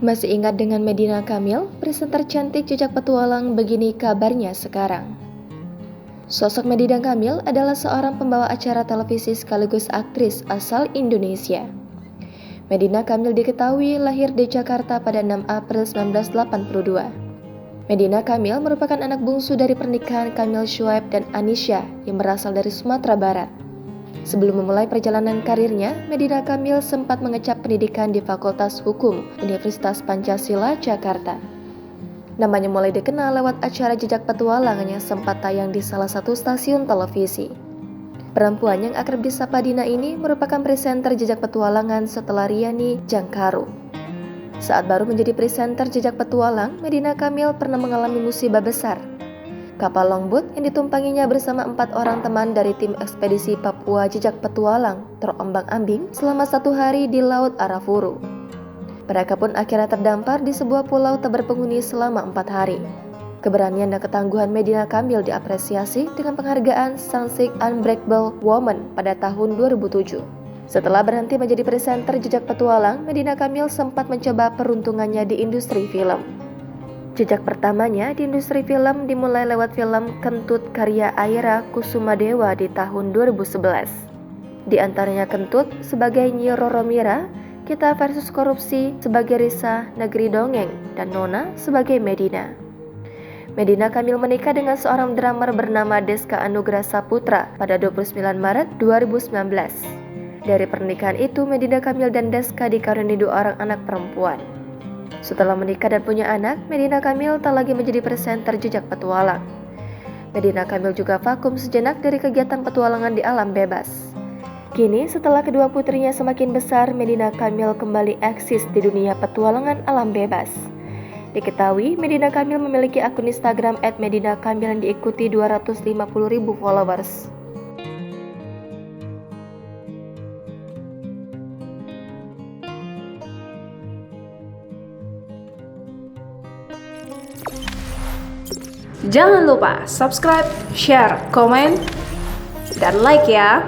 Masih ingat dengan Medina Kamil, presenter cantik jejak petualang? Begini kabarnya sekarang. Sosok Medina Kamil adalah seorang pembawa acara televisi sekaligus aktris asal Indonesia. Medina Kamil diketahui lahir di Jakarta pada 6 April 1982. Medina Kamil merupakan anak bungsu dari pernikahan Kamil Syuaib dan Anisha yang berasal dari Sumatera Barat. Sebelum memulai perjalanan karirnya, Medina Kamil sempat mengecap pendidikan di Fakultas Hukum Universitas Pancasila, Jakarta. Namanya mulai dikenal lewat acara jejak petualang yang sempat tayang di salah satu stasiun televisi. Perempuan yang akrab disapa Dina ini merupakan presenter jejak petualangan setelah Riani Jangkaru. Saat baru menjadi presenter jejak petualang, Medina Kamil pernah mengalami musibah besar. Kapal longboat yang ditumpanginya bersama 4 orang teman dari tim ekspedisi Papua Jejak Petualang terombang-ambing selama 1 hari di Laut Arafuru. Mereka pun akhirnya terdampar di sebuah pulau tak berpenghuni selama 4 hari. Keberanian dan ketangguhan Medina Kamil diapresiasi dengan penghargaan Sunsilk Unbreakable Woman pada tahun 2007. Setelah berhenti menjadi presenter jejak petualang, Medina Kamil sempat mencoba peruntungannya di industri film. Jejak pertamanya di industri film dimulai lewat film Kentut karya Aira Kusumadewa di tahun 2011. Di antaranya Kentut sebagai Nyi Roro Mira, Kita versus Korupsi sebagai Risa Negeri Dongeng, dan Nona sebagai Medina. Medina Kamil menikah dengan seorang drummer bernama Deska Anugrah Saputra pada 29 Maret 2019. Dari pernikahan itu, Medina Kamil dan Deska dikaruniai 2 orang anak perempuan. Setelah menikah dan punya anak, Medina Kamil tak lagi menjadi presenter jejak petualang. Medina Kamil juga vakum sejenak dari kegiatan petualangan di alam bebas. Kini, setelah kedua putrinya semakin besar, Medina Kamil kembali eksis di dunia petualangan alam bebas. Diketahui, Medina Kamil memiliki akun Instagram @medinakamil yang diikuti 250.000 followers. Jangan lupa subscribe, share, komen, dan like ya.